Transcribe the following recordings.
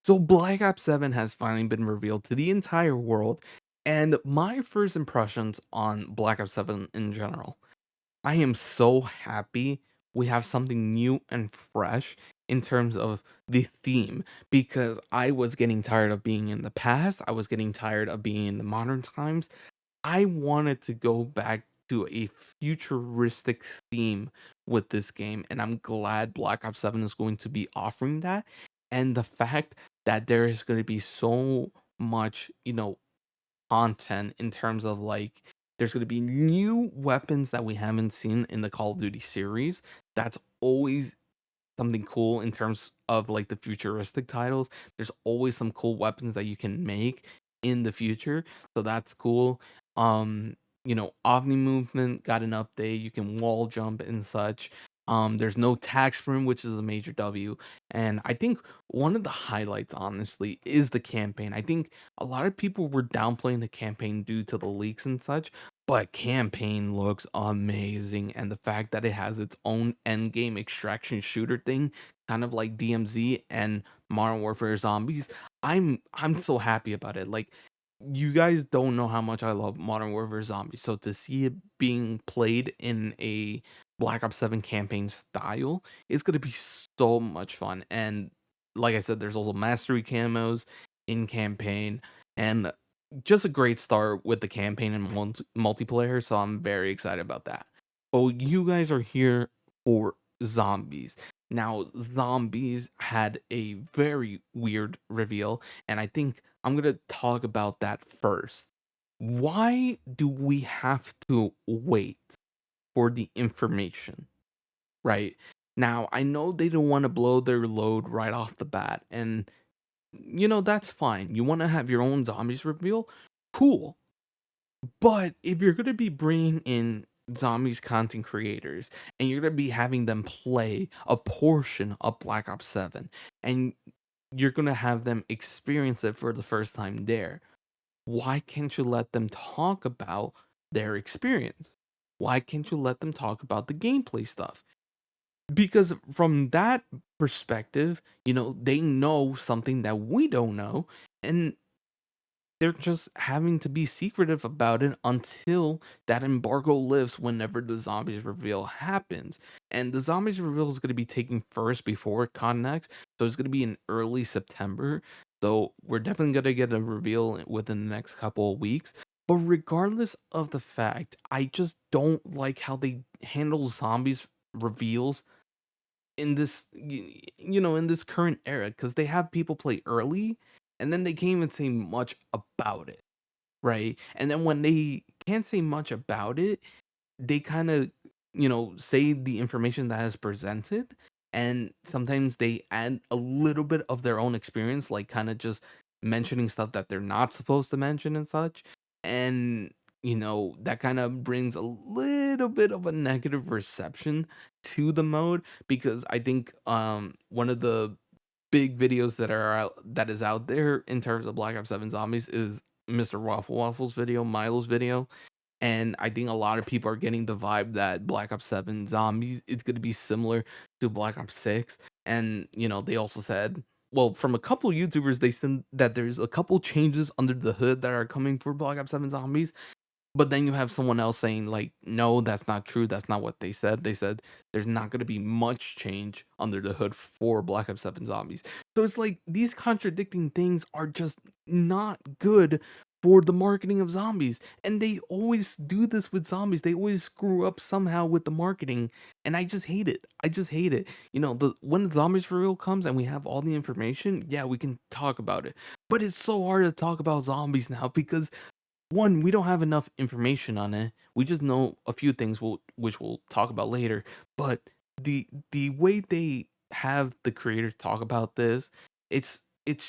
So Black Ops 7 has finally been revealed to the entire world, and my first impressions on Black Ops 7 in general. I am so happy we have something new and fresh in terms of the theme because I was getting tired of being in the past. I was getting tired of being in the modern times. I wanted to go back to a futuristic theme with this game, and I'm glad Black Ops 7 is going to be offering that. And the fact that there is going to be so much, content in terms of like there's going to be new weapons that we haven't seen in the Call of Duty series. That's always something cool in terms of like the futuristic titles. There's always some cool weapons that you can make in the future. So that's cool. Omni movement got an update. You can wall jump and such. There's no tag sprint, which is a major W. And I think one of the highlights, honestly, is the campaign. I think a lot of people were downplaying the campaign due to the leaks and such, but campaign looks amazing, and the fact that it has its own end game extraction shooter thing, kind of like DMZ and Modern Warfare Zombies, I'm so happy about it. Like, you guys don't know how much I love Modern Warfare Zombies, so to see it being played in a Black Ops 7 campaign style is gonna be so much fun. And like I said, there's also mastery camos in campaign, and just a great start with the campaign and multiplayer, so I'm very excited about that. Oh, you guys are here for zombies. Now, zombies had a very weird reveal, and I think I'm gonna talk about that first. Why do we have to wait for the information? Right? Now, I know they don't want to blow their load right off the bat, and that's fine. You want to have your own zombies reveal? Cool. But if you're gonna be bringing in zombies content creators and you're gonna be having them play a portion of Black Ops 7 and you're gonna have them experience it for the first time there, why can't you let them talk about their experience? Why can't you let them talk about the gameplay stuff? Because from that perspective, they know something that we don't know, and they're just having to be secretive about it until that embargo lifts whenever the zombies reveal happens. And the zombies reveal is going to be taking first before Con so it's going to be in early September. So we're definitely going to get a reveal within the next couple of weeks. But regardless of the fact, I just don't like how they handle zombies reveals in this in this current era, because they have people play early and then they can't even say much about it, right? And then when they can't say much about it, they kind of, say the information that is presented, and sometimes they add a little bit of their own experience, like kind of just mentioning stuff that they're not supposed to mention and such. And, that kind of brings a little bit of a negative reception to the mode, because I think one of the big videos that is out there in terms of Black Ops 7 zombies is Mr. Waffle Waffle's video, Milo's video. And I think a lot of people are getting the vibe that Black Ops 7 zombies it's going to be similar to Black Ops 6. And they also said, well, from a couple YouTubers, they said that there's a couple changes under the hood that are coming for Black Ops 7 zombies. But then you have someone else saying like, "No, that's not true. That's not what they said. They said there's not gonna be much change under the hood for Black Ops 7 Zombies." So it's like these contradicting things are just not good for the marketing of zombies. And they always do this with zombies. They always screw up somehow with the marketing, and I just hate it. I just hate it. The when the zombies for real comes and we have all the information, yeah, we can talk about it. But it's so hard to talk about zombies now because one, we don't have enough information on it. We just know a few things, which we'll talk about later. But the way they have the creators talk about this, it's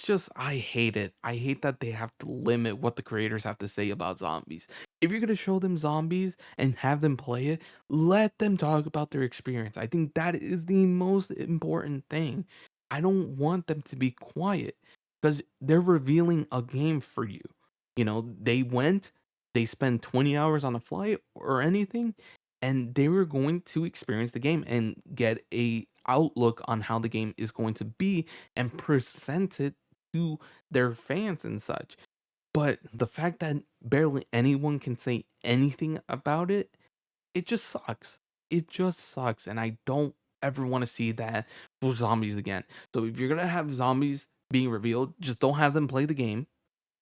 just I hate it. I hate that they have to limit what the creators have to say about zombies. If you're gonna show them zombies and have them play it, let them talk about their experience. I think that is the most important thing. I don't want them to be quiet because they're revealing a game for you. They spent 20 hours on a flight or anything, and they were going to experience the game and get a outlook on how the game is going to be and present it to their fans and such. But the fact that barely anyone can say anything about it, it just sucks. It just sucks, and I don't ever wanna see that for zombies again. So if you're gonna have zombies being revealed, just don't have them play the game.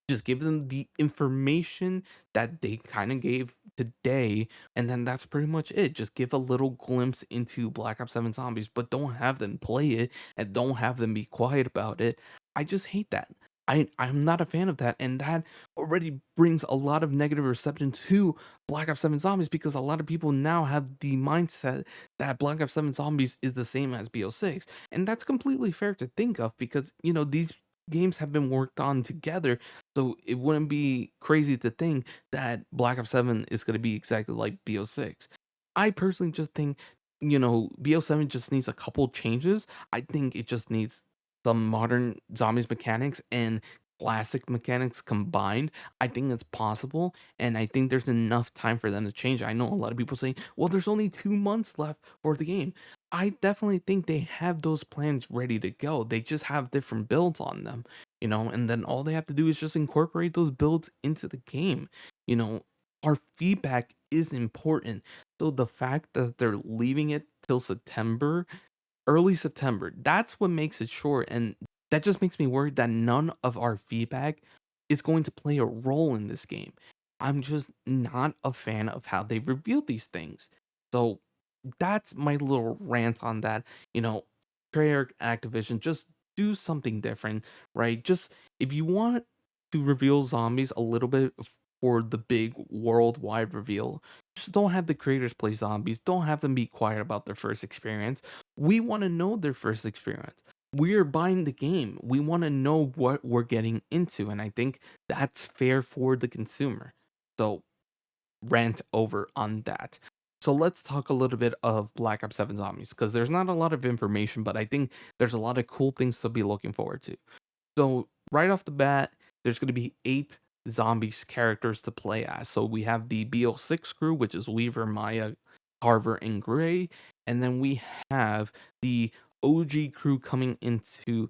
Just give them the information that they kinda gave today, and then that's pretty much it. Just give a little glimpse into Black Ops 7 Zombies, but don't have them play it, and don't have them be quiet about it. I just hate that. I'm not a fan of that, and that already brings a lot of negative reception to Black Ops 7 Zombies, because a lot of people now have the mindset that Black Ops 7 Zombies is the same as BO6, and that's completely fair to think of because, these games have been worked on together, so it wouldn't be crazy to think that Black Ops 7 is gonna be exactly like BO6. I personally just think, BO7 just needs a couple changes. I think it just needs some modern zombies mechanics and classic mechanics combined. I think that's possible, and I think there's enough time for them to change. I know a lot of people say, "Well, there's only 2 months left for the game." I definitely think they have those plans ready to go. They just have different builds on them, and then all they have to do is just incorporate those builds into the game. You know, our feedback is important. So the fact that they're leaving it till September, early September, that's what makes it short. And that just makes me worried that none of our feedback is going to play a role in this game. I'm just not a fan of how they reveal these things. So that's my little rant on that. You know, Treyarch Activision, just do something different, right? Just if you want to reveal zombies a little bit for the big worldwide reveal, just don't have the creators play zombies. Don't have them be quiet about their first experience. We want to know their first experience. We're buying the game. We want to know what we're getting into, and I think that's fair for the consumer. So rant over on that. So let's talk a little bit of Black Ops 7 Zombies because there's not a lot of information, but I think there's a lot of cool things to be looking forward to. So right off the bat, there's going to be 8 zombies characters to play as. So we have the BO6 crew, which is Weaver, Maya, Carver, and Gray, and then we have the OG crew coming into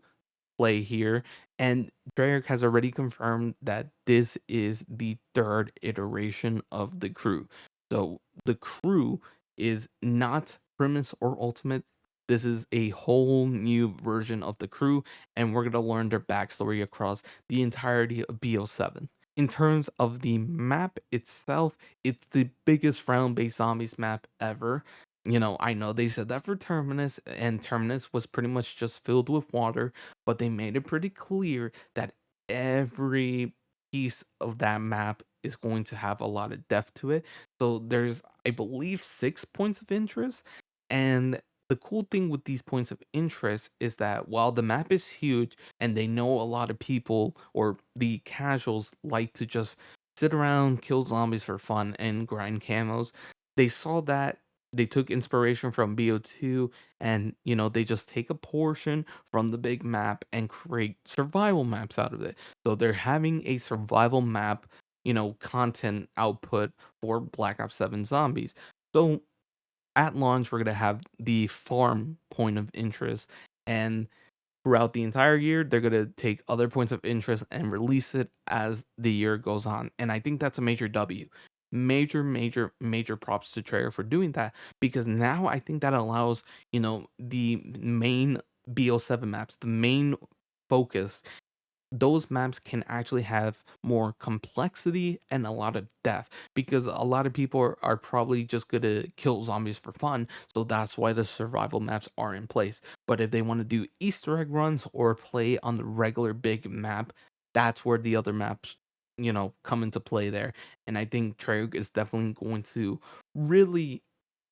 play here, and Treyarch has already confirmed that this is the third iteration of the crew. So the crew is not Primus or Ultimate. This is a whole new version of the crew, and we're gonna learn their backstory across the entirety of BO7. In terms of the map itself, it's the biggest round-based zombies map ever. I know they said that for Terminus, and Terminus was pretty much just filled with water, but they made it pretty clear that every piece of that map is going to have a lot of depth to it. So there's, I believe, 6 points of interest. And the cool thing with these points of interest is that while the map is huge and they know a lot of people or the casuals like to just sit around, kill zombies for fun, and grind camos, they saw that they took inspiration from BO2, and they just take a portion from the big map and create survival maps out of it. So they're having a survival map, content output for Black Ops 7 Zombies. So at launch we're going to have the farm point of interest, and throughout the entire year, they're going to take other points of interest and release it as the year goes on. And I think that's a major W. Major, major, major props to Treyarch for doing that, because now I think that allows, the main BO7 maps, the main focus, those maps can actually have more complexity and a lot of depth, because a lot of people are probably just gonna kill zombies for fun, so that's why the survival maps are in place. But if they want to do Easter egg runs or play on the regular big map, that's where the other maps, come into play there. And I think Treyarch is definitely going to really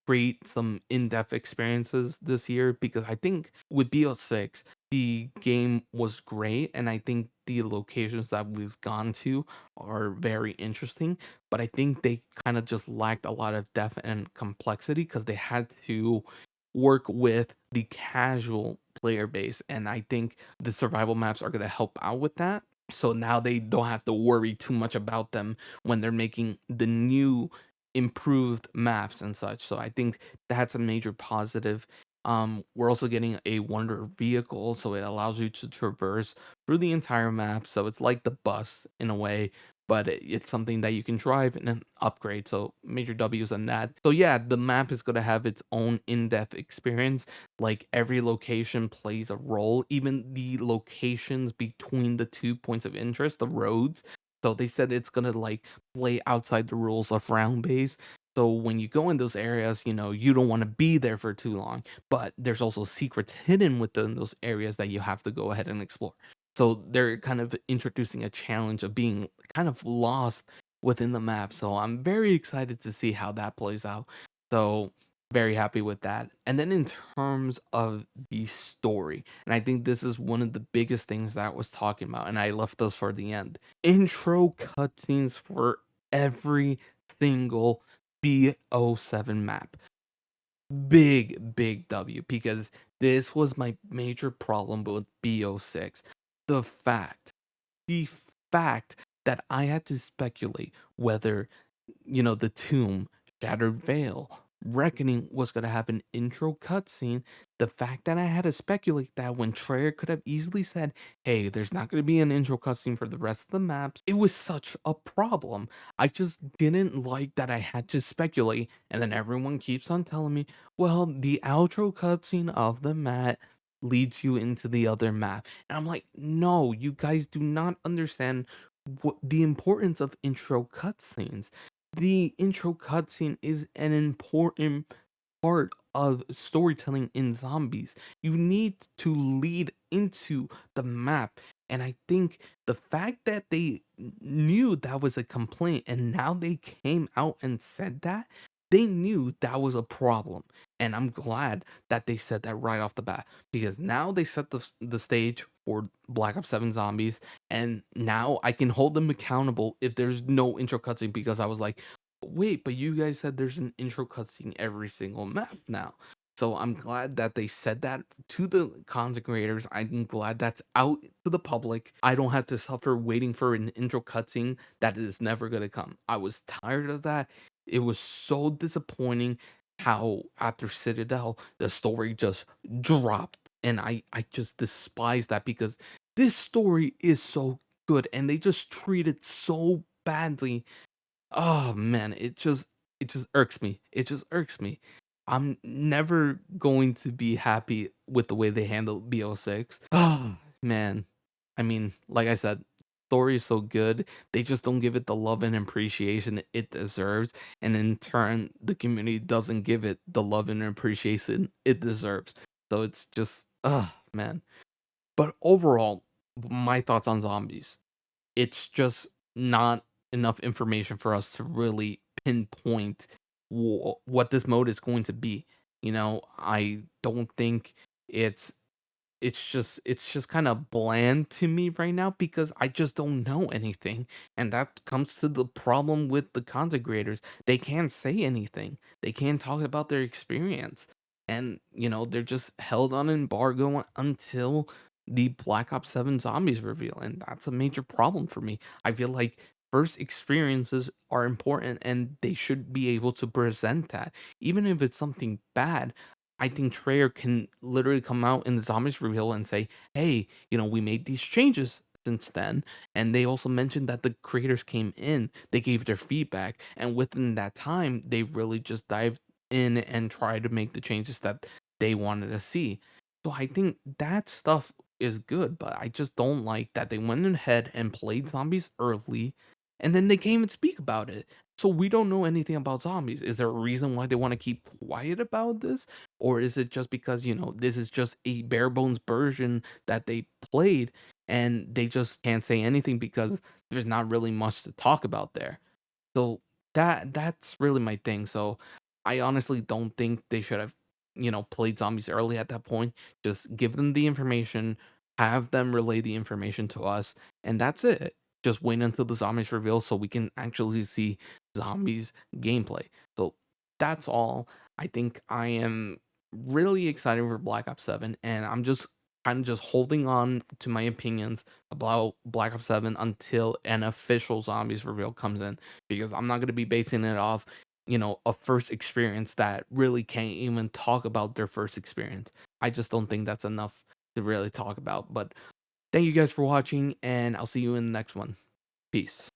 create some in-depth experiences this year, because I think with BO6 the game was great, and I think the locations that we've gone to are very interesting, but I think they kind of just lacked a lot of depth and complexity because they had to work with the casual player base, and I think the survival maps are going to help out with that. So now they don't have to worry too much about them when they're making the new improved maps and such. So I think that's a major positive. We're also getting a wonder vehicle, so it allows you to traverse through the entire map. So it's like the bus in a way, but it's something that you can drive and then upgrade. So major W's on that. So yeah, the map is gonna have its own in-depth experience. Like every location plays a role, even the locations between the 2 points of interest, the roads. So they said it's gonna like play outside the rules of round base. So when you go in those areas, you don't want to be there for too long, but there's also secrets hidden within those areas that you have to go ahead and explore. So they're kind of introducing a challenge of being kind of lost within the map. So I'm very excited to see how that plays out. So very happy with that. And then in terms of the story, and I think this is one of the biggest things that I was talking about, and I left those for the end. Intro cutscenes for every single BO7 map. Big W, because this was my major problem with BO6. The fact, the fact that I had to speculate whether, the Tomb, Shattered Veil, Reckoning was going to have an intro cutscene. The fact that I had to speculate that when Treyarch could have easily said, hey, there's not going to be an intro cutscene for the rest of the maps, it was such a problem. I just didn't like that I had to speculate, and then everyone keeps on telling me, well, the outro cutscene of the map leads you into the other map. And I'm like, no, you guys do not understand what the importance of intro cutscenes. The intro cutscene is an important part of storytelling in zombies. You need to lead into the map. And I think the fact that they knew that was a complaint and now they came out and said that, they knew that was a problem. And I'm glad that they said that right off the bat, because now they set the stage for Black Ops 7 zombies. And now I can hold them accountable if there's no intro cutscene, because I was like, wait, but you guys said there's an intro cutscene every single map now. So I'm glad that they said that to the content creators. I'm glad that's out to the public. I don't have to suffer waiting for an intro cutscene that is never gonna come. I was tired of that. It was so disappointing how after Citadel the story just dropped. And I just despise that, because this story is so good and they just treat it so badly. Oh man, it just irks me. It just irks me. I'm never going to be happy with the way they handle BO6. Oh man. I mean, like I said, story is so good. They just don't give it the love and appreciation it deserves. And in turn, the community doesn't give it the love and appreciation it deserves. So it's just, man. But overall, my thoughts on zombies, it's just not enough information for us to really pinpoint what this mode is going to be. I don't think it's it's just kind of bland to me right now, because I just don't know anything. And that comes to the problem with the content creators. They can't say anything. They can't talk about their experience. And, they're just held on embargo until the Black Ops 7 zombies reveal. And that's a major problem for me. I feel like first experiences are important and they should be able to present that. Even if it's something bad, I think Treyarch can literally come out in the zombies reveal and say, "Hey, we made these changes since then." And they also mentioned that the creators came in, they gave their feedback, and within that time, they really just dived in and tried to make the changes that they wanted to see. So I think that stuff is good, but I just don't like that they went ahead and played zombies early, and then they came and speak about it. So we don't know anything about zombies. Is there a reason why they want to keep quiet about this? Or is it just because, this is just a bare bones version that they played and they just can't say anything because there's not really much to talk about there? So that's really my thing. So I honestly don't think they should have, played zombies early at that point. Just give them the information, have them relay the information to us, and that's it. Just wait until the zombies reveal so we can actually see zombies gameplay. So that's all. I think I am really excited for Black Ops 7, and I'm just kind of just holding on to my opinions about Black Ops 7 until an official zombies reveal comes in, because I'm not going to be basing it off, a first experience that really can't even talk about their first experience. I just don't think that's enough to really talk about. But thank you guys for watching, and I'll see you in the next one. Peace.